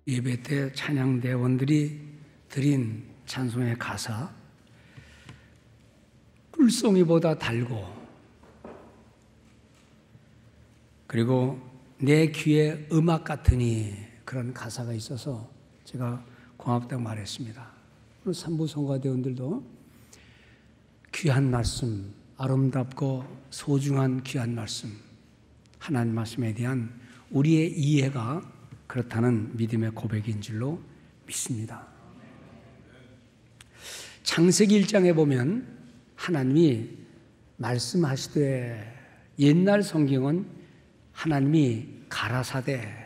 예배 때 찬양대원들이 드린 찬송의 가사, 꿀송이보다 달고, 그리고 내 귀에 음악 같으니, 그런 가사가 있어서 제가 고맙다고 말했습니다. 오늘 산부 성가대원들도 귀한 말씀, 아름답고 소중한 귀한 말씀, 하나님 말씀에 대한 우리의 이해가 그렇다는 믿음의 고백인 줄로 믿습니다. 창세기 1장에 보면 하나님이 말씀하시되, 옛날 성경은 하나님이 가라사대,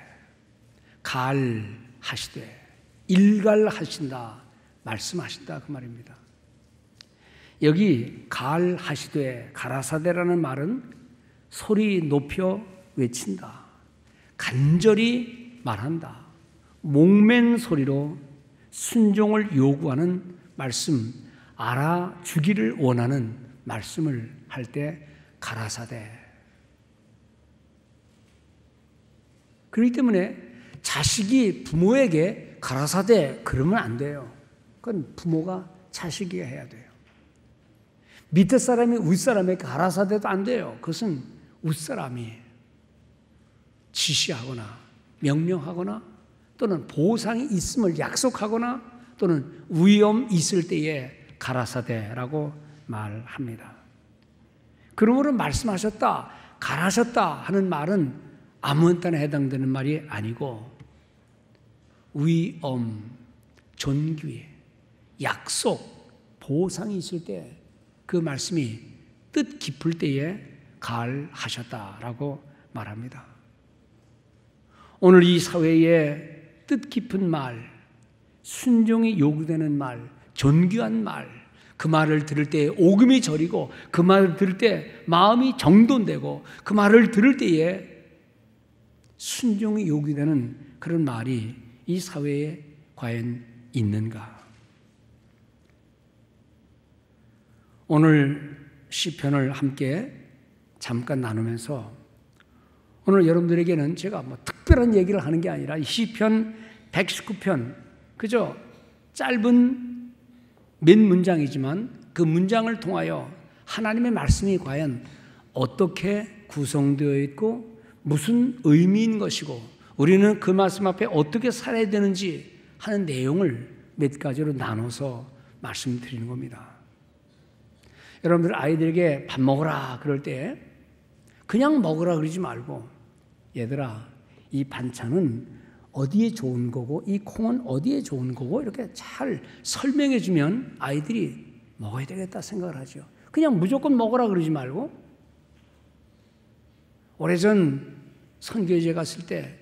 갈하시되, 일갈하신다, 말씀하신다, 그 말입니다. 여기 갈하시되, 가라사대라는 말은 소리 높여 외친다, 간절히 말한다, 목맨 소리로 순종을 요구하는 말씀, 알아주기를 원하는 말씀을 할 때 가라사대. 그렇기 때문에 자식이 부모에게 가라사대 그러면 안 돼요. 그건 부모가 자식이 해야 돼요. 밑에 사람이 윗사람에게 가라사대도 안 돼요. 그것은 윗사람이 지시하거나 명령하거나 또는 보상이 있음을 약속하거나 또는 위험 있을 때에 가라사대라고 말합니다. 그러므로 말씀하셨다, 가라셨다 하는 말은 아무 때나 해당되는 말이 아니고, 위엄, 존귀, 약속, 보상이 있을 때 그 말씀이 뜻 깊을 때에 갈하셨다라고 말합니다. 오늘 이 사회에 뜻깊은 말, 순종이 요구되는 말, 존귀한 말, 그 말을 들을 때 오금이 저리고, 그 말을 들을 때 마음이 정돈되고, 그 말을 들을 때에 순종이 요구되는 그런 말이 이 사회에 과연 있는가? 오늘 시편을 함께 잠깐 나누면서, 오늘 여러분들에게는 제가 특별한 얘기를 하는 게 아니라 이 시편 119편, 그저 짧은 몇 문장이지만 그 문장을 통하여 하나님의 말씀이 과연 어떻게 구성되어 있고 무슨 의미인 것이고 우리는 그 말씀 앞에 어떻게 살아야 되는지 하는 내용을 몇 가지로 나눠서 말씀드리는 겁니다. 여러분들 아이들에게 밥 먹으라 그럴 때 그냥 먹으라 그러지 말고, 얘들아, 이 반찬은 어디에 좋은 거고 이 콩은 어디에 좋은 거고 이렇게 잘 설명해 주면 아이들이 먹어야 되겠다 생각을 하죠. 그냥 무조건 먹으라 그러지 말고, 오래전 선교제 갔을 때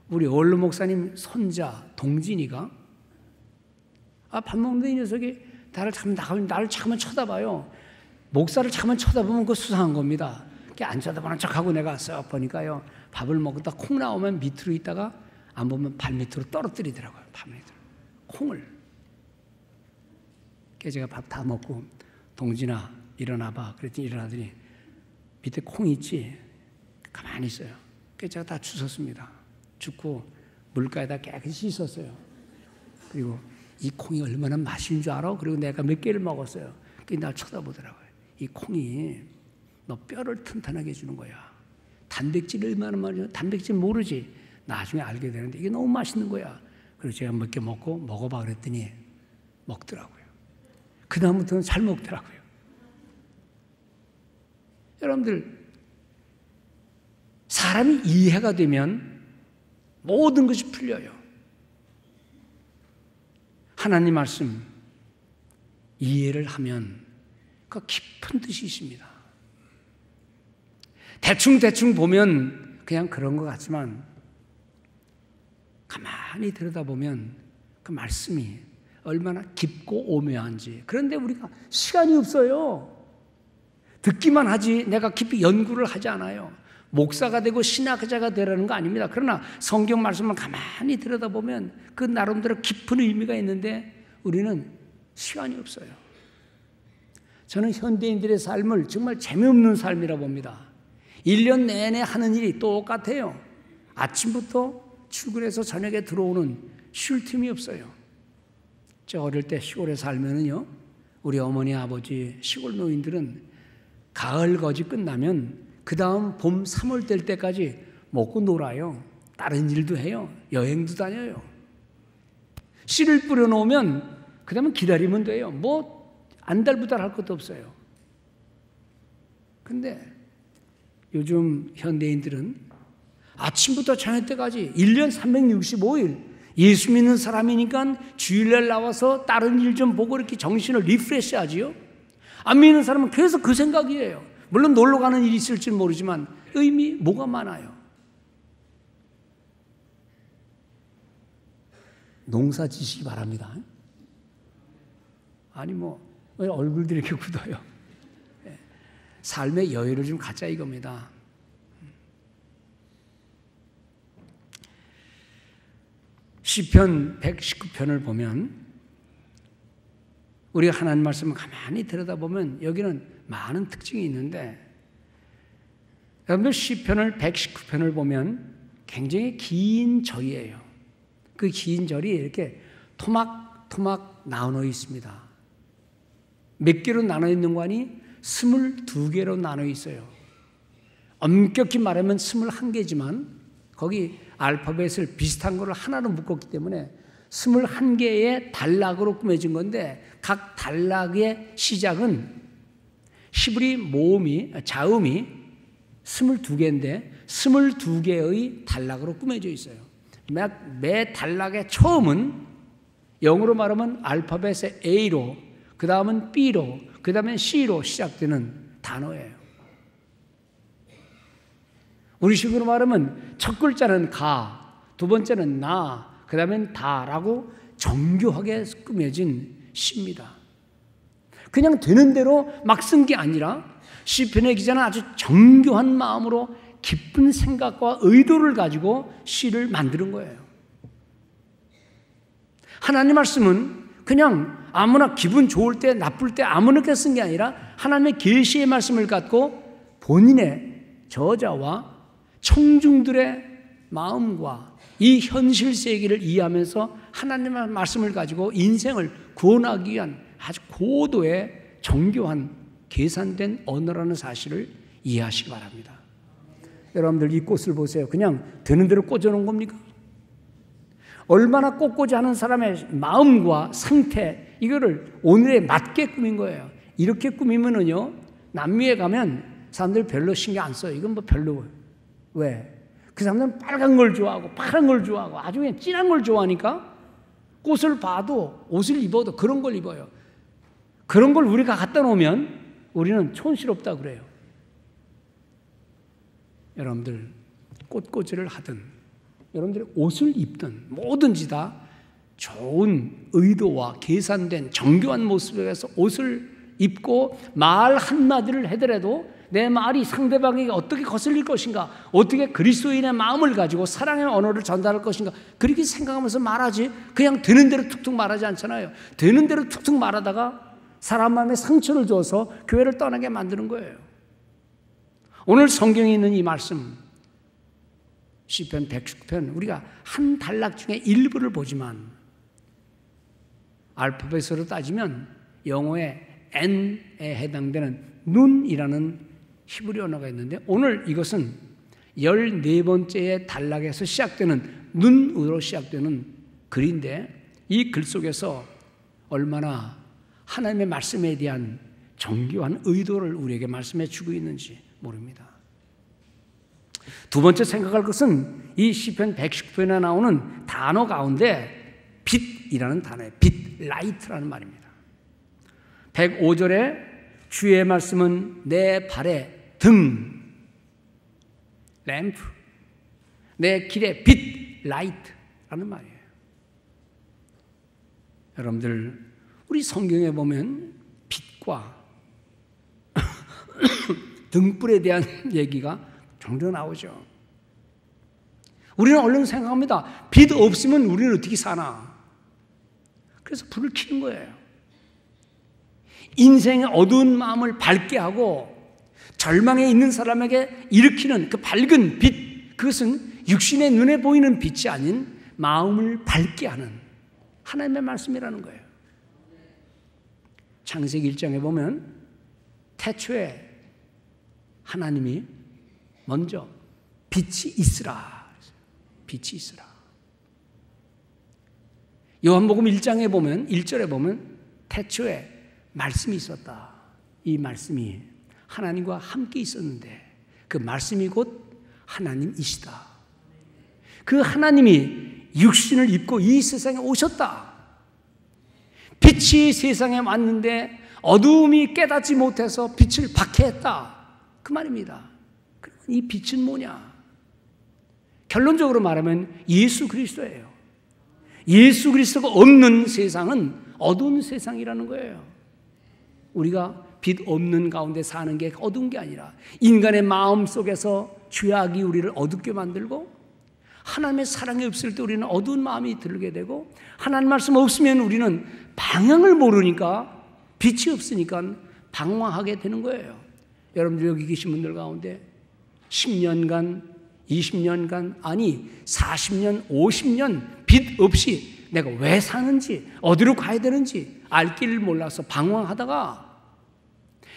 우리 얼루 목사님 손자 동진이가 밥 먹는데 이 녀석이 나를 잠깐만 쳐다봐요. 목사를 잠깐만 쳐다보면 그거 수상한 겁니다. 안 쳐다보는 척하고 내가 쓱 보니까요, 밥을 먹다 콩 나오면 밑으로 있다가 안 보면 발 밑으로 떨어뜨리더라고요. 밥 밑으로 콩을. 그래서 제가 밥 다 먹고 동진아 일어나봐 그랬더니 일어나더니 밑에 콩 있지? 가만히 있어요. 그래서 제가 다 주웠습니다. 줍고 물가에다 깨끗이 씻었어요. 그리고 이 콩이 얼마나 맛있는 줄 알아? 그리고 내가 몇 개를 먹었어요. 그래서 날 쳐다보더라고요. 이 콩이 너 뼈를 튼튼하게 해주는 거야. 단백질 얼마나 많이, 단백질 모르지? 나중에 알게 되는데 이게 너무 맛있는 거야. 그래서 제가 몇 개 먹고 먹어봐 그랬더니 먹더라고요. 그 다음부터는 잘 먹더라고요. 여러분들, 사람이 이해가 되면 모든 것이 풀려요. 하나님 말씀 이해를 하면 그 깊은 뜻이 있습니다. 대충 보면 그냥 그런 것 같지만 가만히 들여다보면 그 말씀이 얼마나 깊고 오묘한지. 그런데 우리가 시간이 없어요. 듣기만 하지 내가 깊이 연구를 하지 않아요. 목사가 되고 신학자가 되라는 거 아닙니다. 그러나 성경 말씀을 가만히 들여다보면 그 나름대로 깊은 의미가 있는데 우리는 시간이 없어요. 저는 현대인들의 삶을 정말 재미없는 삶이라 봅니다. 1년 내내 하는 일이 똑같아요. 아침부터 출근해서 저녁에 들어오는 쉴 틈이 없어요. 저 어릴 때 시골에 살면은요, 우리 어머니 아버지 시골 노인들은 가을 거지 끝나면 그 다음 봄 3월 될 때까지 먹고 놀아요. 다른 일도 해요. 여행도 다녀요. 씨를 뿌려놓으면 그 다음에 기다리면 돼요. 뭐 안달부달 할 것도 없어요. 근데 요즘 현대인들은 아침부터 저녁 때까지 1년 365일 예수 믿는 사람이니까 주일날 나와서 다른 일 좀 보고 이렇게 정신을 리프레시 하지요. 안 믿는 사람은 계속 그 생각이에요. 물론 놀러 가는 일이 있을지는 모르지만 뭐가 많아요. 농사 지시기 바랍니다. 아니 왜 얼굴들이 이렇게 굳어요. 삶의 여유를 좀 갖자 이겁니다. 시편 119편을 보면 우리가 하나님 말씀을 가만히 들여다보면 여기는 많은 특징이 있는데, 여러분들 시편을 119편을 보면 굉장히 긴 절이에요. 그 긴 절이 이렇게 토막토막 나눠 있습니다. 몇 개로 나눠 있는 거 아니? 22개로 나눠 있어요. 엄격히 말하면 21개지만 거기 알파벳을 비슷한 거를 하나로 묶었기 때문에 21개의 단락으로 꾸며진 건데, 각 단락의 시작은 히브리 자음이 22개인데 22개의 단락으로 꾸며져 있어요. 매 단락의 처음은 영어로 말하면 알파벳의 A로, 그 다음은 B로, 그 다음엔 C로 시작되는 단어예요. 우리식으로 말하면 첫 글자는 가, 두 번째는 나, 그 다음엔 다라고 정교하게 꾸며진 시입니다. 그냥 되는 대로 막 쓴 게 아니라 시편의 기자는 아주 정교한 마음으로 깊은 생각과 의도를 가지고 시를 만드는 거예요. 하나님 말씀은 그냥 아무나 기분 좋을 때 나쁠 때 아무렇게 쓴 게 아니라 하나님의 계시의 말씀을 갖고 본인의 저자와 청중들의 마음과 이 현실 세계를 이해하면서 하나님의 말씀을 가지고 인생을 구원하기 위한 아주 고도의 정교한 계산된 언어라는 사실을 이해하시기 바랍니다. 여러분들 이 꽃을 보세요. 그냥 되는 대로 꽂아놓은 겁니까? 얼마나 꽂고자 하는 사람의 마음과 상태, 이거를 오늘에 맞게 꾸민 거예요. 이렇게 꾸미면은요, 남미에 가면 사람들 별로 신경 안 써요. 이건 별로. 왜? 그 사람들은 빨간 걸 좋아하고 파란 걸 좋아하고 아주 그냥 진한 걸 좋아하니까 꽃을 봐도 옷을 입어도 그런 걸 입어요. 그런 걸 우리가 갖다 놓으면 우리는 촌스럽다 그래요. 여러분들 꽃꽂이를 하든 여러분들이 옷을 입든 뭐든지 다 좋은 의도와 계산된 정교한 모습에서 옷을 입고 말 한마디를 하더라도 내 말이 상대방에게 어떻게 거슬릴 것인가, 어떻게 그리스도인의 마음을 가지고 사랑의 언어를 전달할 것인가, 그렇게 생각하면서 말하지 그냥 되는 대로 툭툭 말하지 않잖아요. 되는 대로 툭툭 말하다가 사람 마음에 상처를 줘서 교회를 떠나게 만드는 거예요. 오늘 성경에 있는 이 말씀 시편 119편 우리가 한 단락 중에 일부를 보지만 알파벳으로 따지면 영어의 N에 해당되는 눈이라는 히브리 언어가 있는데 오늘 이것은 14번째의 단락에서 시작되는 눈으로 시작되는 글인데 이 글 속에서 얼마나 하나님의 말씀에 대한 정교한 의도를 우리에게 말씀해 주고 있는지 모릅니다. 두 번째 생각할 것은 이 시편 119편에 나오는 단어 가운데 빛이라는 단어예요. 빛, 라이트라는 말입니다. 105절에 주의 말씀은 내 발의 등, 램프, 내 길의 빛, 라이트라는 말이에요. 여러분들 우리 성경에 보면 빛과 등불에 대한 얘기가 종종 나오죠. 우리는 얼른 생각합니다. 빛 없으면 우리는 어떻게 사나? 그래서 불을 켜는 거예요. 인생의 어두운 마음을 밝게 하고 절망에 있는 사람에게 일으키는 그 밝은 빛, 그것은 육신의 눈에 보이는 빛이 아닌 마음을 밝게 하는 하나님의 말씀이라는 거예요. 창세기 1장에 보면 태초에 하나님이 먼저 빛이 있으라. 빛이 있으라. 요한복음 1장에 보면 1절에 보면 태초에 말씀이 있었다. 이 말씀이 하나님과 함께 있었는데 그 말씀이 곧 하나님이시다. 그 하나님이 육신을 입고 이 세상에 오셨다. 빛이 세상에 왔는데 어두움이 깨닫지 못해서 빛을 박해했다. 그 말입니다. 이 빛은 뭐냐? 결론적으로 말하면 예수 그리스도예요. 예수 그리스도가 없는 세상은 어두운 세상이라는 거예요. 우리가 빛 없는 가운데 사는 게 어두운 게 아니라 인간의 마음 속에서 죄악이 우리를 어둡게 만들고 하나님의 사랑이 없을 때 우리는 어두운 마음이 들게 되고 하나님 말씀 없으면 우리는 방향을 모르니까 빛이 없으니까 방황하게 되는 거예요. 여러분들 여기 계신 분들 가운데 10년간 20년간 아니 40년 50년 빛 없이 내가 왜 사는지 어디로 가야 되는지 알 길을 몰라서 방황하다가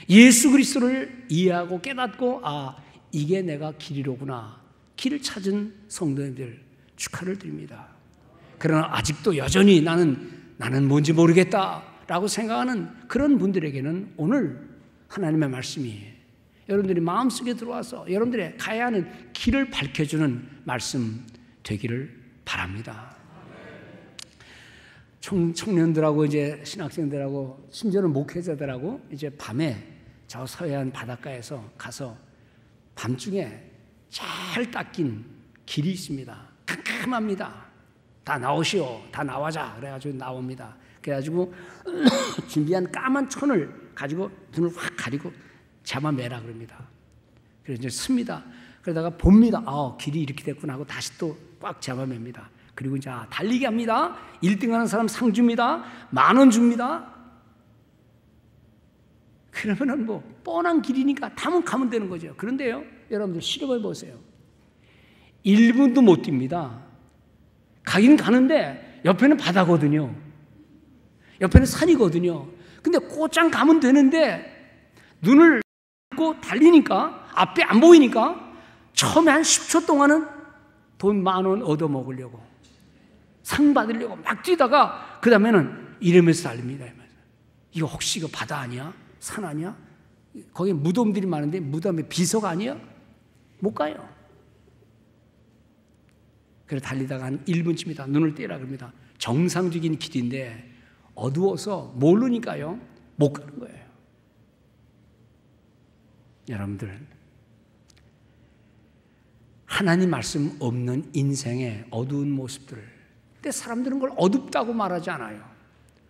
예수 그리스도를 이해하고 깨닫고 이게 내가 길이로구나. 길을 찾은 성도님들 축하를 드립니다. 그러나 아직도 여전히 나는 뭔지 모르겠다라고 생각하는 그런 분들에게는 오늘 하나님의 말씀이 여러분들이 마음속에 들어와서 여러분들의 가야 하는 길을 밝혀주는 말씀 되기를 바랍니다. 청년들하고 이제 신학생들하고 심지어는 목회자들하고 이제 밤에 저 서해안 바닷가에서 가서 밤중에 잘 닦인 길이 있습니다. 캄캄합니다. 다 나오시오. 다 나와자. 그래가지고 나옵니다. 그래가지고 준비한 까만 천을 가지고 눈을 확 가리고 잡아매라 그럽니다. 그래서 이제 씁니다. 그러다가 봅니다. 길이 이렇게 됐구나 하고 다시 또 꽉 잡아맵니다. 그리고 이제 달리기 합니다. 1등 하는 사람 상 줍니다. 10,000원 줍니다. 그러면은 뭐 뻔한 길이니까 가면 되는 거죠. 그런데요, 여러분들 실험해 보세요. 1분도 못 뜁니다. 가긴 가는데 옆에는 바다거든요. 옆에는 산이거든요. 근데 곧장 가면 되는데 눈을 감고 달리니까 앞에 안 보이니까 처음에 한 10초 동안은 돈 10,000원 얻어먹으려고 상 받으려고 막 뛰다가 그 다음에는 이러면서 달립니다. 이거 혹시 이거 바다 아니야? 산 아니야? 거기 무덤들이 많은데 무덤에 비석 아니야? 못 가요. 그래서 달리다가 한 1분쯤이다 눈을 떼라 그럽니다. 정상적인 길인데 어두워서 모르니까요 못 가는 거예요. 여러분들 하나님 말씀 없는 인생의 어두운 모습들, 근데 사람들은 그걸 어둡다고 말하지 않아요.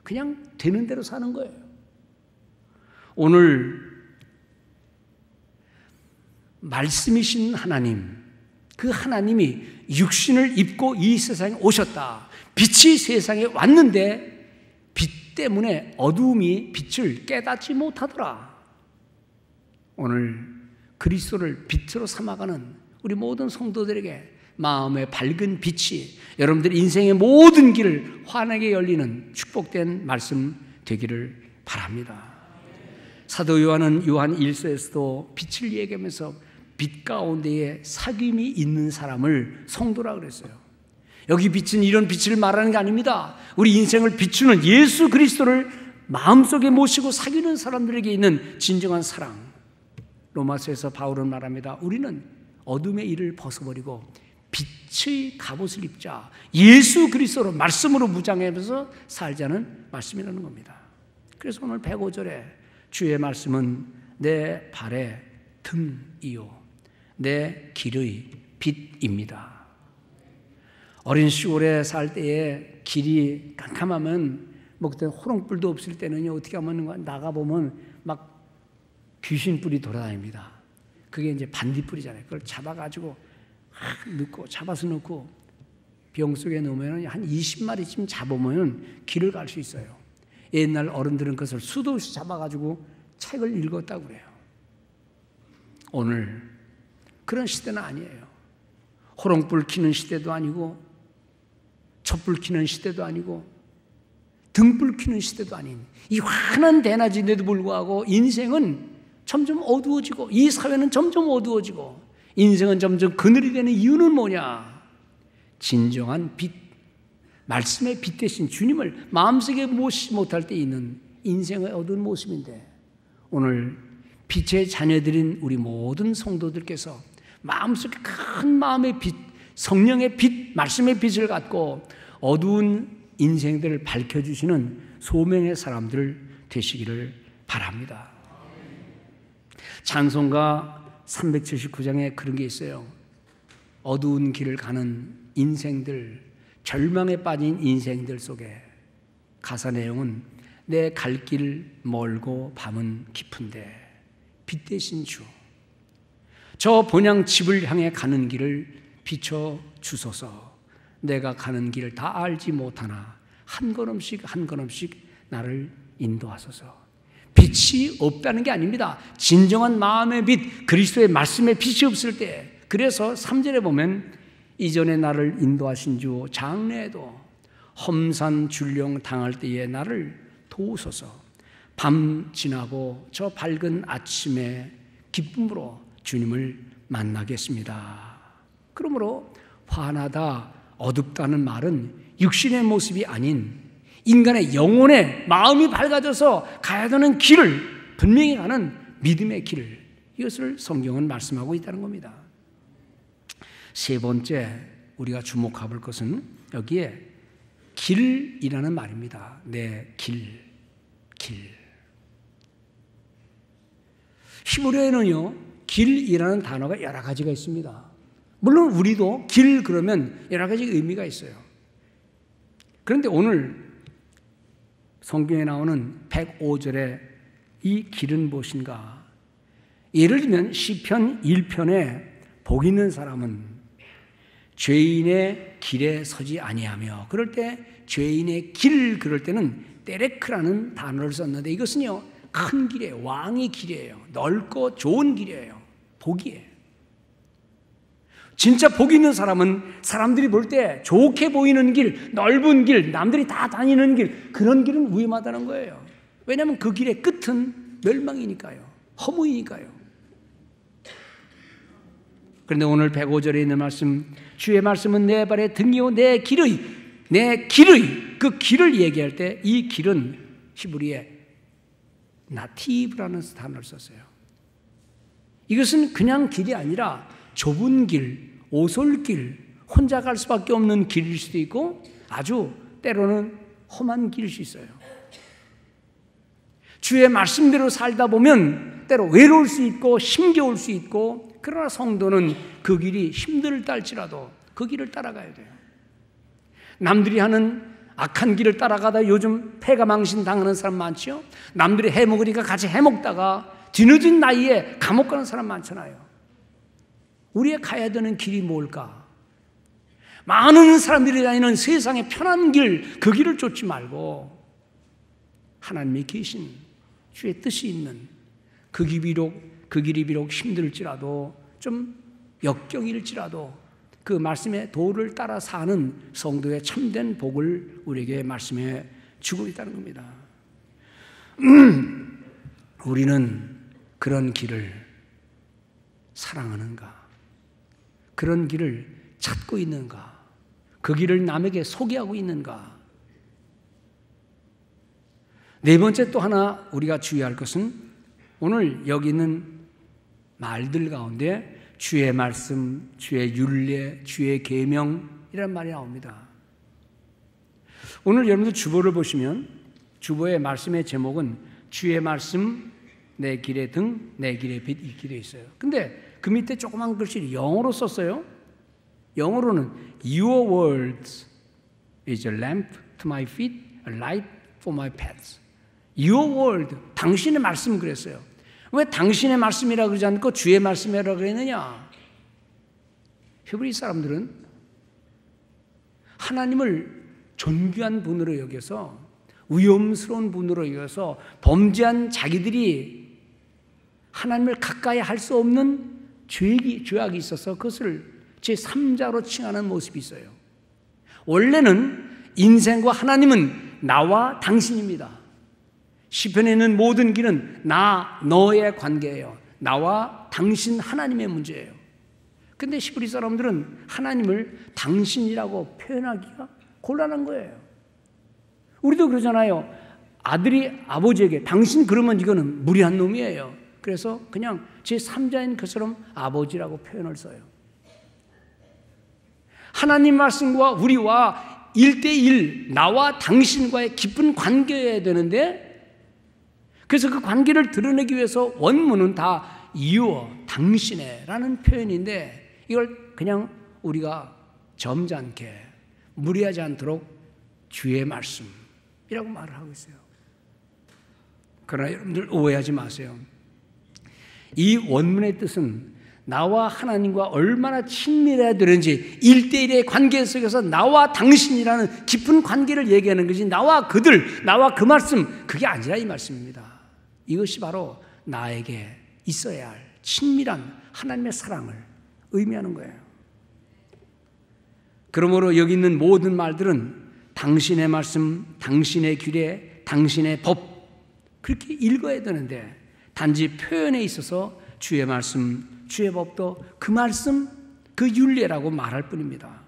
그냥 되는 대로 사는 거예요. 오늘 말씀이신 하나님, 그 하나님이 육신을 입고 이 세상에 오셨다. 빛이 세상에 왔는데 빛 때문에 어두움이 빛을 깨닫지 못하더라. 오늘 그리스도를 빛으로 삼아가는 우리 모든 성도들에게 마음의 밝은 빛이 여러분들의 인생의 모든 길을 환하게 열리는 축복된 말씀 되기를 바랍니다. 사도 요한은 요한 1서에서도 빛을 얘기하면서 빛 가운데에 사귐이 있는 사람을 성도라 그랬어요. 여기 빛은 이런 빛을 말하는 게 아닙니다. 우리 인생을 비추는 예수 그리스도를 마음속에 모시고 사귀는 사람들에게 있는 진정한 사랑. 로마서에서 바울은 말합니다. 우리는 어둠의 일을 벗어버리고 빛의 갑옷을 입자. 예수 그리스도로 말씀으로 무장하면서 살자는 말씀이라는 겁니다. 그래서 오늘 105절에 주의 말씀은 내 발의 등이요 내 길의 빛입니다. 어린 시골에 살 때에 길이 캄캄하면 뭐 그때 호롱불도 없을 때는요 어떻게 하면 나가보면 막 귀신뿔이 돌아다닙니다. 그게 이제 반딧불이잖아요. 그걸 잡아가지고 잡아서 넣고 병 속에 넣으면 한 20마리쯤 잡으면 길을 갈 수 있어요. 옛날 어른들은 그것을 수도 없이 잡아가지고 책을 읽었다고 그래요. 오늘 그런 시대는 아니에요. 호롱불 켜는 시대도 아니고 촛불 켜는 시대도 아니고 등불 켜는 시대도 아닌 이 환한 대낮인데도 불구하고 인생은 점점 어두워지고 이 사회는 점점 어두워지고 인생은 점점 그늘이 되는 이유는 뭐냐? 진정한 빛, 말씀의 빛 대신 주님을 마음속에 모시지 못할 때 있는 인생의 어두운 모습인데 오늘 빛의 자녀들인 우리 모든 성도들께서 마음속에 큰 마음의 빛, 성령의 빛, 말씀의 빛을 갖고 어두운 인생들을 밝혀주시는 소명의 사람들 되시기를 바랍니다. 찬송가 379장에 그런 게 있어요. 어두운 길을 가는 인생들, 절망에 빠진 인생들 속에 가사 내용은 내 갈 길 멀고 밤은 깊은데 빛 대신 주, 저 본향 집을 향해 가는 길을 비춰 주소서. 내가 가는 길을 다 알지 못하나 한 걸음씩 한 걸음씩 나를 인도하소서. 빛이 없다는 게 아닙니다. 진정한 마음의 빛, 그리스도의 말씀의 빛이 없을 때, 그래서 3절에 보면 이전에 나를 인도하신 주 장래에도 험산 줄령 당할 때에 나를 도우소서. 밤 지나고 저 밝은 아침에 기쁨으로 주님을 만나겠습니다. 그러므로 환하다, 어둡다는 말은 육신의 모습이 아닌 인간의 영혼의 마음이 밝아져서 가야 되는 길을 분명히 가는 믿음의 길, 이것을 성경은 말씀하고 있다는 겁니다. 세 번째 우리가 주목할 것은 여기에 길이라는 말입니다. 내 길. 히브리어에는요, 길이라는 단어가 여러 가지가 있습니다. 물론 우리도 길 그러면 여러 가지 의미가 있어요. 그런데 오늘 성경에 나오는 105절에 이 길은 무엇인가? 예를 들면 시편 1편에 복 있는 사람은 죄인의 길에 서지 아니하며, 그럴 때 죄인의 길, 그럴 때는 때레크라는 단어를 썼는데 이것은요 큰 길이에요. 왕의 길이에요. 넓고 좋은 길이에요. 복이에요. 진짜 복 있는 사람은 사람들이 볼 때 좋게 보이는 길, 넓은 길, 남들이 다 다니는 길, 그런 길은 위험하다는 거예요. 왜냐하면 그 길의 끝은 멸망이니까요. 허무이니까요. 그런데 오늘 105절에 있는 말씀, 주의 말씀은 내 발의 등이요 내 길의 그 길을 얘기할 때 이 길은 히브리에 나티브라는 단어를 썼어요. 이것은 그냥 길이 아니라 좁은 길, 오솔길, 혼자 갈 수밖에 없는 길일 수도 있고 아주 때로는 험한 길일 수 있어요. 주의 말씀대로 살다 보면 때로 외로울 수 있고 힘겨울 수 있고, 그러나 성도는 그 길이 힘들다 할지라도 그 길을 따라가야 돼요. 남들이 하는 악한 길을 따라가다 요즘 패가망신 당하는 사람 많죠. 남들이 해먹으니까 같이 해먹다가 뒤늦은 나이에 감옥 가는 사람 많잖아요. 우리의 가야 되는 길이 뭘까? 많은 사람들이 다니는 세상의 편한 길, 그 길을 쫓지 말고 하나님이 계신 주의 뜻이 있는 그 길이 비록 힘들지라도 좀 역경일지라도 그 말씀의 도를 따라 사는 성도의 참된 복을 우리에게 말씀해 주고 있다는 겁니다. 우리는 그런 길을 사랑하는가? 그런 길을 찾고 있는가? 그 길을 남에게 소개하고 있는가? 네 번째 또 하나 우리가 주의할 것은 오늘 여기 있는 말들 가운데 주의 말씀, 주의 율례, 주의 계명이라는 말이 나옵니다. 오늘 여러분들 주보를 보시면 주보의 말씀의 제목은 주의 말씀, 내 길의 등, 내 길의 빛 이렇게 되어 있어요. 근데 그 밑에 조그만 글씨를 영어로 썼어요. 영어로는 Your words is a lamp to my feet, a light for my path. Your word, 당신의 말씀 그랬어요. 왜 당신의 말씀이라 그러지 않고 주의 말씀이라 그랬느냐? 히브리 사람들은 하나님을 존귀한 분으로 여겨서, 위험스러운 분으로 여겨서 범죄한 자기들이 하나님을 가까이 할 수 없는 죄악이 있어서 그것을 제3자로 칭하는 모습이 있어요. 원래는 인생과 하나님은 나와 당신입니다. 시편에 있는 모든 길은 나, 너의 관계예요. 나와 당신, 하나님의 문제예요. 근데 히브리 사람들은 하나님을 당신이라고 표현하기가 곤란한 거예요. 우리도 그러잖아요. 아들이 아버지에게 당신 그러면 이거는 무리한 놈이에요. 그래서 그냥 제3자인 것처럼 아버지라고 표현을 써요. 하나님 말씀과 우리와 1대1 나와 당신과의 깊은 관계여야 되는데, 그래서 그 관계를 드러내기 위해서 원문은 다 이유어 당신의 라는 표현인데, 이걸 그냥 우리가 점잖게 무리하지 않도록 주의 말씀이라고 말을 하고 있어요. 그러나 여러분들 오해하지 마세요. 이 원문의 뜻은 나와 하나님과 얼마나 친밀해야 되는지 1대1의 관계 속에서 나와 당신이라는 깊은 관계를 얘기하는 것이 나와 그들, 나와 그 말씀, 그게 아니라 이 말씀입니다. 이것이 바로 나에게 있어야 할 친밀한 하나님의 사랑을 의미하는 거예요. 그러므로 여기 있는 모든 말들은 당신의 말씀, 당신의 규례, 당신의 법, 그렇게 읽어야 되는데 단지 표현에 있어서 주의 말씀, 주의 법도 그 말씀, 그 윤례라고 말할 뿐입니다.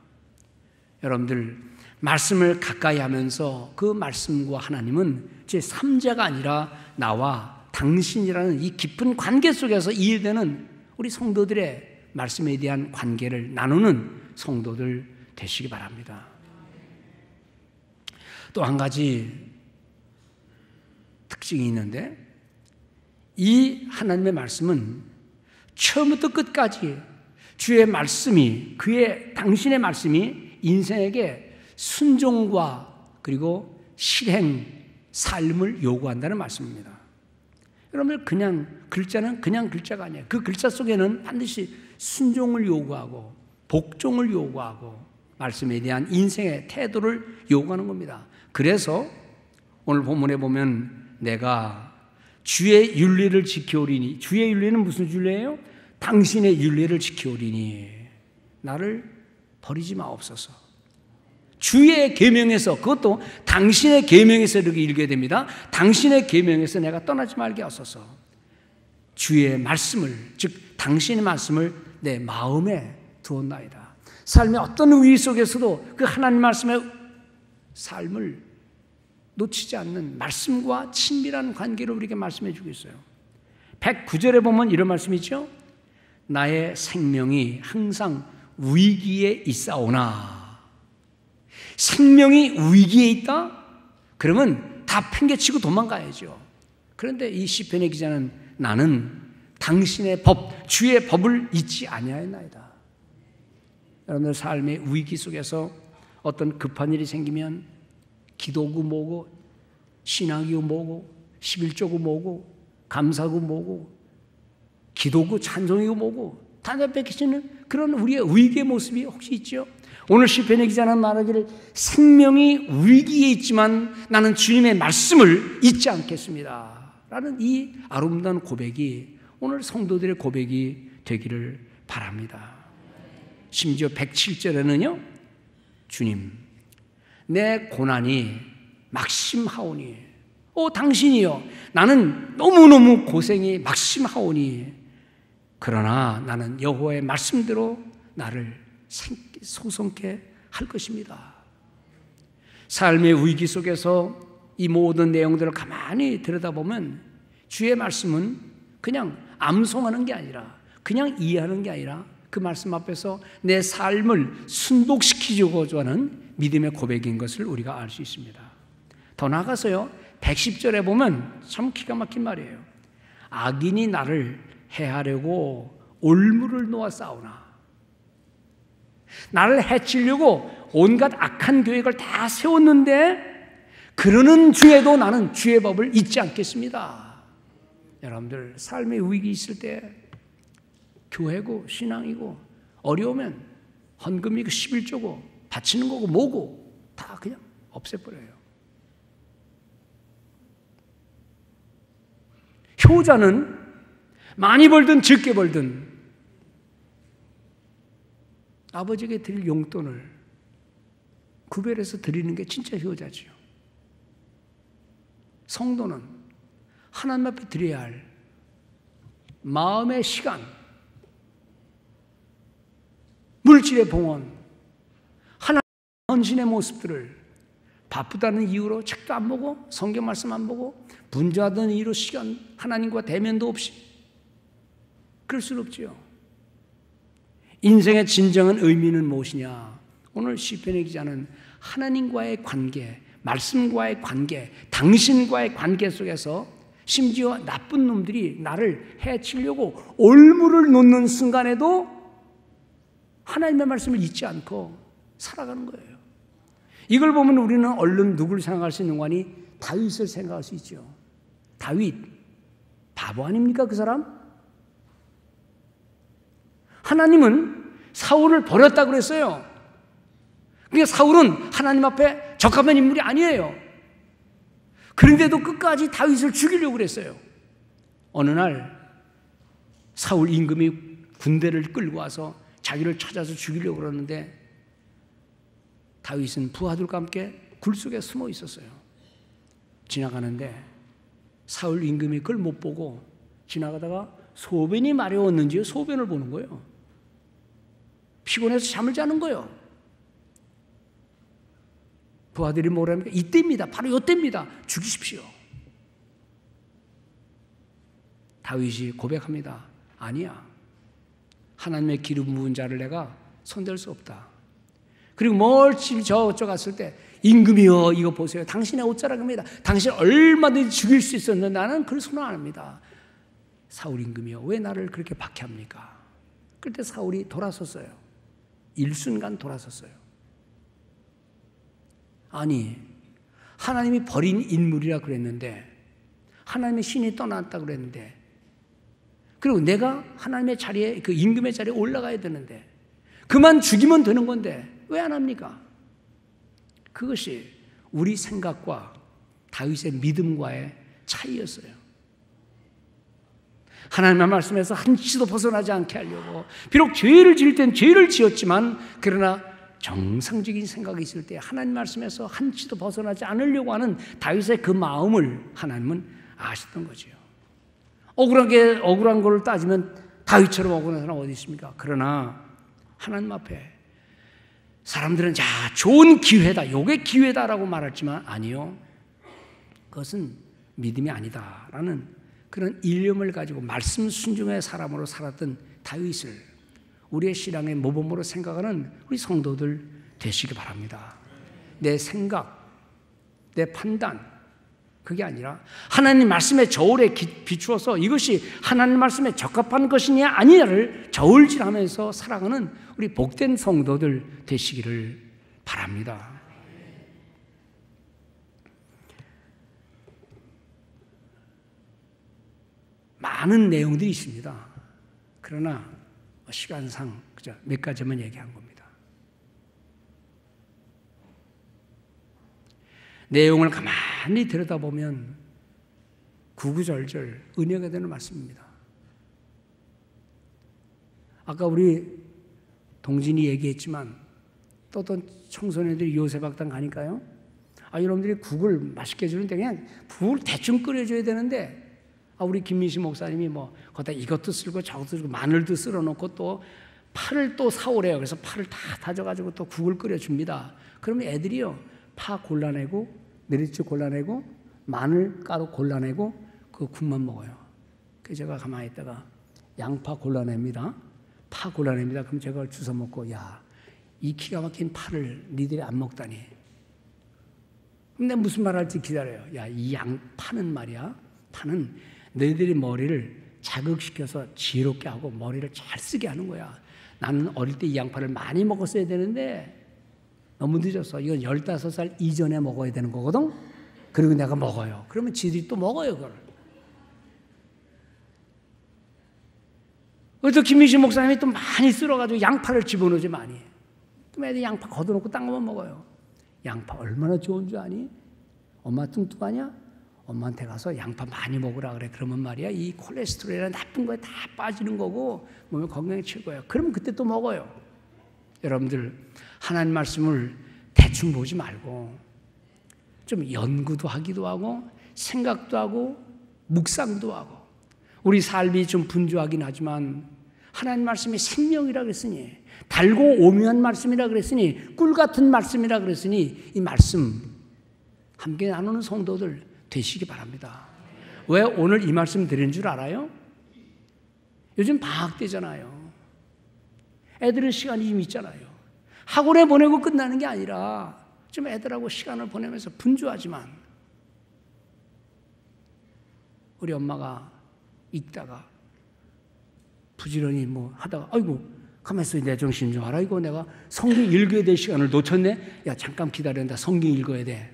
여러분들 말씀을 가까이 하면서 그 말씀과 하나님은 제3자가 아니라 나와 당신이라는 이 깊은 관계 속에서 이해되는 우리 성도들의 말씀에 대한 관계를 나누는 성도들 되시기 바랍니다. 또 한 가지 특징이 있는데, 이 하나님의 말씀은 처음부터 끝까지 주의 말씀이, 당신의 말씀이 인생에게 순종과 그리고 실행, 삶을 요구한다는 말씀입니다. 여러분들 그냥 글자는 그냥 글자가 아니에요. 그 글자 속에는 반드시 순종을 요구하고 복종을 요구하고 말씀에 대한 인생의 태도를 요구하는 겁니다. 그래서 오늘 본문에 보면 내가 주의 윤리를 지켜오리니, 주의 윤리는 무슨 윤리예요? 당신의 윤리를 지켜오리니 나를 버리지 마옵소서. 주의 계명에서, 그것도 당신의 계명에서 이렇게 읽어야 됩니다. 당신의 계명에서 내가 떠나지 말게 하소서. 주의 말씀을, 즉 당신의 말씀을 내 마음에 두었나이다. 삶의 어떤 위기 속에서도 그 하나님 말씀의 삶을 놓치지 않는 말씀과 친밀한 관계로 우리에게 말씀해 주고 있어요. 109절에 보면 이런 말씀이죠. 나의 생명이 항상 위기에 있사오나. 생명이 위기에 있다? 그러면 다 팽개치고 도망가야죠. 그런데 이 시편의 기자는 나는 당신의 법, 주의 법을 잊지 아니하였나이다. 여러분들 삶의 위기 속에서 어떤 급한 일이 생기면 기도구 뭐고, 신앙이고 뭐고, 11조구 뭐고, 감사구 뭐고, 기도구 찬송이고 뭐고 다 내뺏기시는 그런 우리의 위기의 모습이 혹시 있죠? 오늘 시편의 기자는 말하기를 생명이 위기에 있지만 나는 주님의 말씀을 잊지 않겠습니다 라는 이 아름다운 고백이 오늘 성도들의 고백이 되기를 바랍니다. 심지어 107절에는요, 주님 내 고난이 막심하오니, 당신이요 나는 너무너무 고생이 막심하오니 그러나 나는 여호와의 말씀대로 나를 소성케 할 것입니다. 삶의 위기 속에서 이 모든 내용들을 가만히 들여다보면 주의 말씀은 그냥 암송하는 게 아니라, 그냥 이해하는 게 아니라 그 말씀 앞에서 내 삶을 순복시키려고 하는 믿음의 고백인 것을 우리가 알 수 있습니다. 더 나아가서요, 110절에 보면 참 기가 막힌 말이에요. 악인이 나를 해하려고 올무를 놓아 싸우나. 나를 해치려고 온갖 악한 계획을 다 세웠는데 그러는 중에도 나는 주의 법을 잊지 않겠습니다. 여러분들 삶의 위기 있을 때 교회고 신앙이고 어려우면 헌금이고 11조고 바치는 거고 뭐고 다 그냥 없애버려요. 효자는 많이 벌든 적게 벌든 아버지에게 드릴 용돈을 구별해서 드리는 게 진짜 효자지요. 성도는 하나님 앞에 드려야 할 마음의 시간, 물질의 봉헌, 하나님 헌신의 모습들을 바쁘다는 이유로 책도 안 보고 성경 말씀 안 보고 분주하다는 이유로 시간 하나님과 대면도 없이 그럴 수는 없지요. 인생의 진정한 의미는 무엇이냐? 오늘 시편의 기자는 하나님과의 관계, 말씀과의 관계, 당신과의 관계 속에서 심지어 나쁜 놈들이 나를 해치려고 올무를 놓는 순간에도 하나님의 말씀을 잊지 않고 살아가는 거예요. 이걸 보면 우리는 얼른 누구를 생각할 수 있는 거니? 다윗을 생각할 수 있죠. 다윗, 바보 아닙니까 그 사람? 하나님은 사울을 버렸다고 그랬어요. 그러니까 사울은 하나님 앞에 적합한 인물이 아니에요. 그런데도 끝까지 다윗을 죽이려고 그랬어요. 어느 날 사울 임금이 군대를 끌고 와서 자기를 찾아서 죽이려고 그러는데 다윗은 부하들과 함께 굴 속에 숨어 있었어요. 지나가는데 사울 임금이 그걸 못 보고 지나가다가 소변이 마려웠는지 소변을 보는 거예요. 피곤해서 잠을 자는 거예요. 부하들이 뭐랍니까? 이때입니다. 바로 이때입니다. 죽이십시오. 다윗이 고백합니다. 아니야. 하나님의 기름 부은 자를 내가 손댈 수 없다. 그리고 멀리 저쪽 갔을 때 임금이여 이거 보세요. 당신의 옷자락입니다. 당신 얼마든지 죽일 수 있었는데 나는 그걸 선언 안 합니다. 사울 임금이여 왜 나를 그렇게 박해합니까? 그때 사울이 돌아섰어요. 일순간 돌아섰어요. 아니 하나님이 버린 인물이라 그랬는데 하나님의 신이 떠났다 그랬는데 그리고 내가 하나님의 자리에 그 임금의 자리에 올라가야 되는데 그만 죽이면 되는 건데 왜 안 합니까? 그것이 우리 생각과 다윗의 믿음과의 차이였어요. 하나님의 말씀에서 한치도 벗어나지 않게 하려고 비록 죄를 지을 땐 죄를 지었지만 그러나 정상적인 생각이 있을 때 하나님 말씀에서 한치도 벗어나지 않으려고 하는 다윗의 그 마음을 하나님은 아셨던 거죠. 억울한 걸 따지면 다윗처럼 억울한 사람 어디 있습니까? 그러나 하나님 앞에 사람들은 자 좋은 기회다, 이게 기회다라고 말했지만 아니요, 그것은 믿음이 아니다라는 그런 일념을 가지고 말씀 순종의 사람으로 살았던 다윗을 우리의 신앙의 모범으로 생각하는 우리 성도들 되시기 바랍니다. 내 생각, 내 판단 그게 아니라 하나님 말씀의 저울에 비추어서 이것이 하나님 말씀에 적합한 것이냐 아니냐를 저울질하면서 살아가는 우리 복된 성도들 되시기를 바랍니다. 많은 내용들이 있습니다. 그러나 시간상 그저 몇 가지만 얘기한 겁니다. 내용을 가만히 들여다보면 구구절절 은혜가 되는 말씀입니다. 아까 우리 동진이 얘기했지만 또 어떤 청소년들이 요셉학당 가니까요. 여러분들이 국을 맛있게 해주는데 그냥 국을 대충 끓여줘야 되는데 우리 김민식 목사님이 거기다 이것도 쓸고 저것도 쓸고 마늘도 쓸어놓고 또 파를 또 사오래요. 그래서 파를 다 다져가지고 또 국을 끓여줍니다. 그러면 애들이요 파 골라내고 메리츠 골라내고 마늘 가루 골라내고 그 국만 먹어요. 그래서 제가 가만히 있다가 양파 골라냅니다. 파 골라냅니다. 그럼 제가 주워 먹고 야, 이 기가 막힌 파를 니들이 안 먹다니. 근데 무슨 말 할지 기다려요. 야, 이 양파는 말이야. 파는 너희들이 머리를 자극시켜서 지혜롭게 하고 머리를 잘 쓰게 하는 거야. 나는 어릴 때 이 양파를 많이 먹었어야 되는데 너무 늦었어. 이건 15살 이전에 먹어야 되는 거거든. 그리고 내가 먹어요. 그러면 지들이 또 먹어요, 그걸. 그래서 김민식 목사님이 또 많이 쓸어가지고 양파를 집어넣지 많이. 그럼 애들이 양파 걷어놓고 딴 것만 먹어요. 양파 얼마나 좋은 줄 아니? 엄마 뚱뚱하냐? 엄마한테 가서 양파 많이 먹으라 그래. 그러면 말이야 이 콜레스테롤이나 나쁜 거에 다 빠지는 거고 몸에 건강에 최고예요. 그러면 그때 또 먹어요. 여러분들 하나님 말씀을 대충 보지 말고 좀 연구도 하기도 하고 생각도 하고 묵상도 하고 우리 삶이 좀 분주하긴 하지만 하나님 말씀이 생명이라 그랬으니 달고 오묘한 말씀이라 그랬으니 꿀 같은 말씀이라 그랬으니 이 말씀 함께 나누는 성도들 되시기 바랍니다. 왜 오늘 이 말씀 드린 줄 알아요? 요즘 방학 때잖아요. 애들은 시간이 좀 있잖아요. 학원에 보내고 끝나는 게 아니라 좀 애들하고 시간을 보내면서 분주하지만 우리 엄마가 읽다가 부지런히 뭐 하다가 아이고 가만있어 내 정신 좀 알아. 이거 내가 성경 읽어야 될 시간을 놓쳤네. 야 잠깐 기다린다. 성경 읽어야 돼.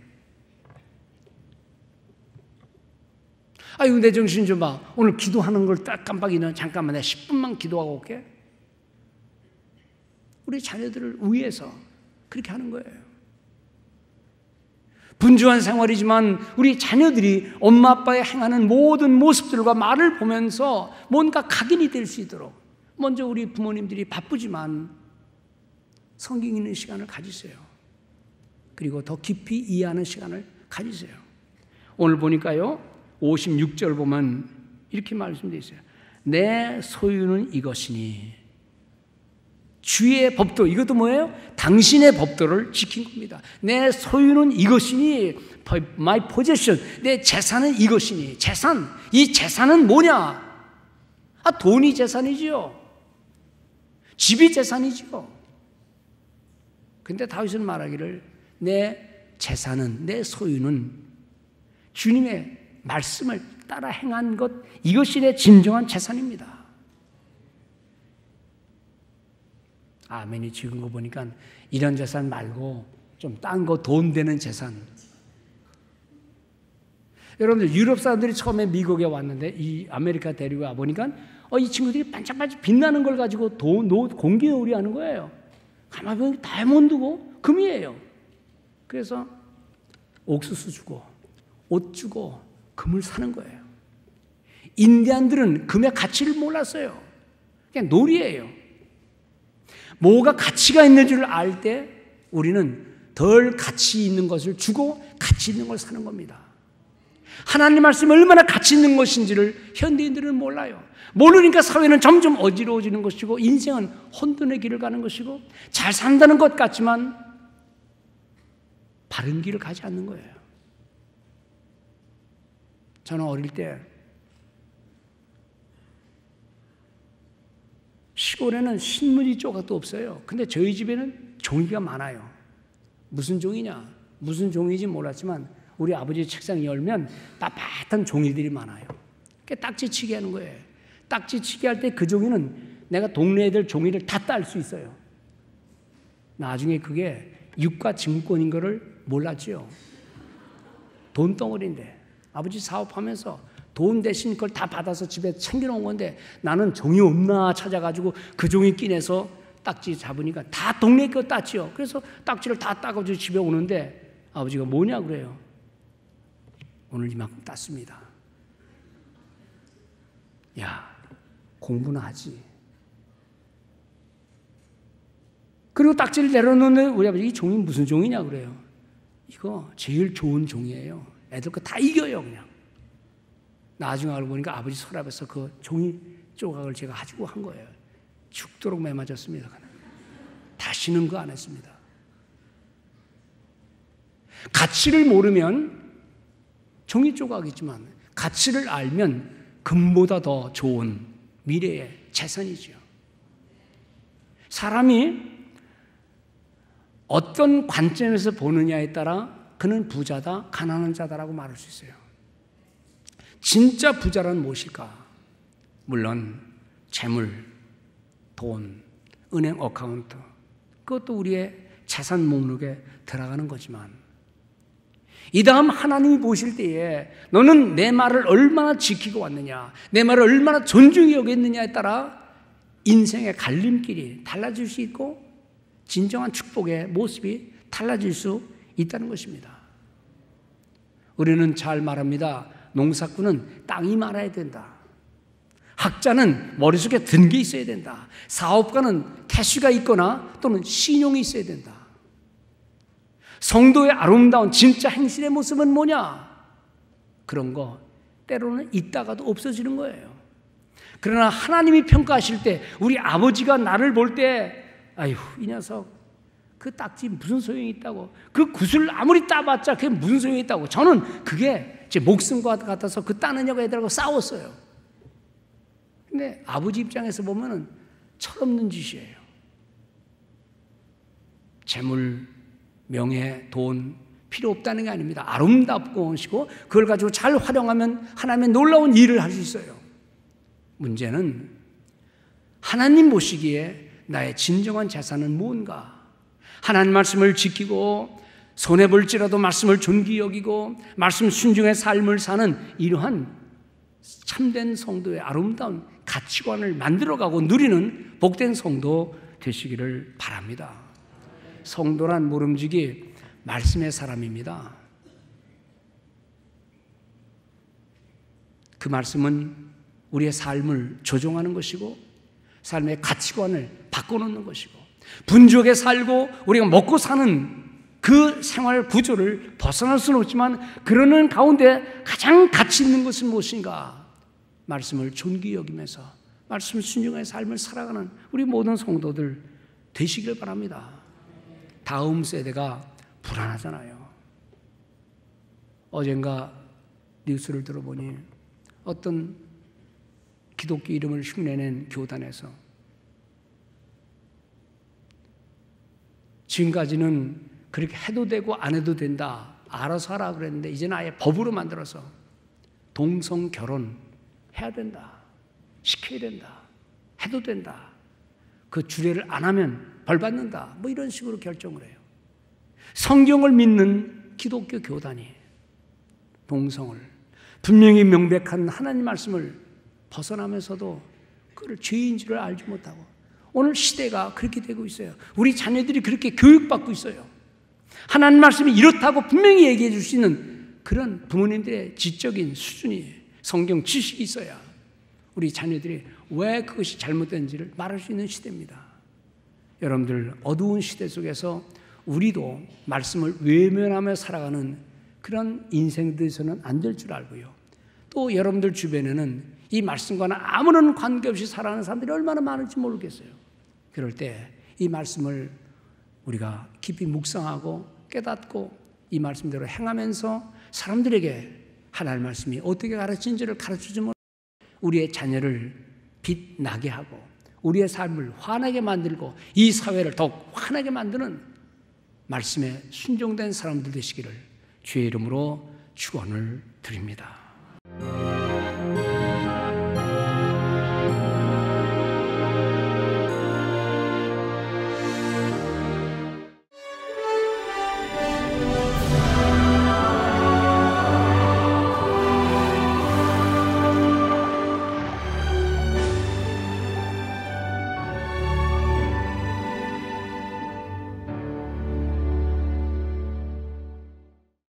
아이고 내 정신 좀 봐. 오늘 기도하는 걸 딱 깜빡이는 잠깐만 내가 10분만 기도하고 올게. 우리 자녀들을 위해서 그렇게 하는 거예요. 분주한 생활이지만 우리 자녀들이 엄마 아빠의 행하는 모든 모습들과 말을 보면서 뭔가 각인이 될 수 있도록 먼저 우리 부모님들이 바쁘지만 성경 읽는 시간을 가지세요. 그리고 더 깊이 이해하는 시간을 가지세요. 오늘 보니까요 56절 보면 이렇게 말씀되어 있어요. 내 소유는 이것이니 주의 법도, 이것도 뭐예요? 당신의 법도를 지킨 겁니다. 내 소유는 이것이니, my possession, 내 재산은 이것이니. 재산, 이 재산은 뭐냐? 돈이 재산이지요. 집이 재산이지요. 근데 다윗은 말하기를 내 재산은, 내 소유는 주님의 말씀을 따라 행한 것, 이것이 내 진정한 재산입니다. 아멘이 지은 거 보니까 이런 재산 말고 좀 딴 거 돈 되는 재산. 여러분들 유럽 사람들이 처음에 미국에 왔는데 이 아메리카 데리고 와 보니까 이 친구들이 반짝반짝 빛나는 걸 가지고 공기놀이 하는 거예요. 가만히 보면 다이아몬드고 금이에요. 그래서 옥수수 주고 옷 주고 금을 사는 거예요. 인디안들은 금의 가치를 몰랐어요. 그냥 놀이예요. 뭐가 가치가 있는 줄 알 때 우리는 덜 가치 있는 것을 주고 가치 있는 걸 사는 겁니다. 하나님 말씀이 얼마나 가치 있는 것인지를 현대인들은 몰라요. 모르니까 사회는 점점 어지러워지는 것이고 인생은 혼돈의 길을 가는 것이고 잘 산다는 것 같지만 바른 길을 가지 않는 거예요. 저는 어릴 때 시골에는 신문지 조각도 없어요. 근데 저희 집에는 종이가 많아요. 무슨 종이냐? 무슨 종이인지 몰랐지만 우리 아버지 책상 열면 빳빳한 종이들이 많아요. 딱지치기 하는 거예요. 딱지치기 할 때 그 종이는 내가 동네 애들 종이를 다 딸 수 있어요. 나중에 그게 유가증권인 거를 몰랐지요. 돈덩어리인데 아버지 사업하면서 돈 대신 그걸 다 받아서 집에 챙겨놓은 건데 나는 종이 없나 찾아가지고 그 종이 끼내서 딱지 잡으니까 다 동네 거 땄지요. 그래서 딱지를 다 따가지고 집에 오는데 아버지가 뭐냐 그래요. 오늘 이만큼 땄습니다. 야, 공부나 하지. 그리고 딱지를 내려놓는데 우리 아버지 이 종이 무슨 종이냐 그래요. 이거 제일 좋은 종이에요. 애들 거 다 이겨요 그냥. 나중에 알고 보니까 아버지 서랍에서 그 종이 조각을 제가 가지고 한 거예요. 죽도록 매맞았습니다. 다시는 그거 안 했습니다. 가치를 모르면 종이 조각이지만 가치를 알면 금보다 더 좋은 미래의 재산이죠. 사람이 어떤 관점에서 보느냐에 따라 그는 부자다, 가난한 자다라고 말할 수 있어요. 진짜 부자란 무엇일까? 물론 재물, 돈, 은행 어카운트, 그것도 우리의 재산 목록에 들어가는 거지만 이 다음 하나님이 보실 때에 너는 내 말을 얼마나 지키고 왔느냐, 내 말을 얼마나 존중히 여겼느냐에 따라 인생의 갈림길이 달라질 수 있고 진정한 축복의 모습이 달라질 수 있다는 것입니다. 우리는 잘 말합니다. 농사꾼은 땅이 많아야 된다. 학자는 머릿속에 든 게 있어야 된다. 사업가는 캐시가 있거나 또는 신용이 있어야 된다. 성도의 아름다운 진짜 행실의 모습은 뭐냐? 그런 거 때로는 있다가도 없어지는 거예요. 그러나 하나님이 평가하실 때, 우리 아버지가 나를 볼 때, 아휴, 이 녀석 그 딱지 무슨 소용이 있다고, 그 굿을 아무리 따봤자 그게 무슨 소용이 있다고, 저는 그게 제 목숨과 같아서 그 따느냐고 애들하고 싸웠어요. 근데 아버지 입장에서 보면은 철없는 짓이에요. 재물, 명예, 돈 필요 없다는 게 아닙니다. 아름답고 하시고 그걸 가지고 잘 활용하면 하나님의 놀라운 일을 할 수 있어요. 문제는 하나님 보시기에 나의 진정한 재산은 뭔가? 하나님 말씀을 지키고 손해볼지라도 말씀을 존귀히 여기고 말씀 순종의 삶을 사는 이러한 참된 성도의 아름다운 가치관을 만들어가고 누리는 복된 성도 되시기를 바랍니다. 성도란 모름지기 말씀의 사람입니다. 그 말씀은 우리의 삶을 조종하는 것이고 삶의 가치관을 바꿔놓는 것이고 분주하게 살고 우리가 먹고 사는 그 생활 구조를 벗어날 수는 없지만 그러는 가운데 가장 가치 있는 것은 무엇인가? 말씀을 존귀히 여기면서 말씀 순종의 삶을 살아가는 우리 모든 성도들 되시길 바랍니다. 다음 세대가 불안하잖아요. 어젠가 뉴스를 들어보니 어떤 기독교 이름을 흉내낸 교단에서 지금까지는 그렇게 해도 되고 안 해도 된다, 알아서 하라 그랬는데 이제는 아예 법으로 만들어서 동성 결혼 해야 된다, 시켜야 된다, 해도 된다, 그 주례를 안 하면 벌 받는다, 뭐 이런 식으로 결정을 해요. 성경을 믿는 기독교 교단이 동성을 분명히 명백한 하나님 말씀을 벗어나면서도 그를 죄인 줄을 알지 못하고 오늘 시대가 그렇게 되고 있어요. 우리 자녀들이 그렇게 교육받고 있어요. 하나님 말씀이 이렇다고 분명히 얘기해 줄 수 있는 그런 부모님들의 지적인 수준이 성경 지식이 있어야 우리 자녀들이 왜 그것이 잘못된지를 말할 수 있는 시대입니다. 여러분들 어두운 시대 속에서 우리도 말씀을 외면하며 살아가는 그런 인생들에서는 안 될 줄 알고요. 또 여러분들 주변에는 이 말씀과는 아무런 관계없이 살아가는 사람들이 얼마나 많을지 모르겠어요. 그럴 때 이 말씀을 우리가 깊이 묵상하고 깨닫고 이 말씀대로 행하면서 사람들에게 하나님의 말씀이 어떻게 가르치는지를 가르쳐주면 우리의 자녀를 빛나게 하고 우리의 삶을 환하게 만들고 이 사회를 더욱 환하게 만드는 말씀에 순종된 사람들 되시기를 주의 이름으로 축원을 드립니다.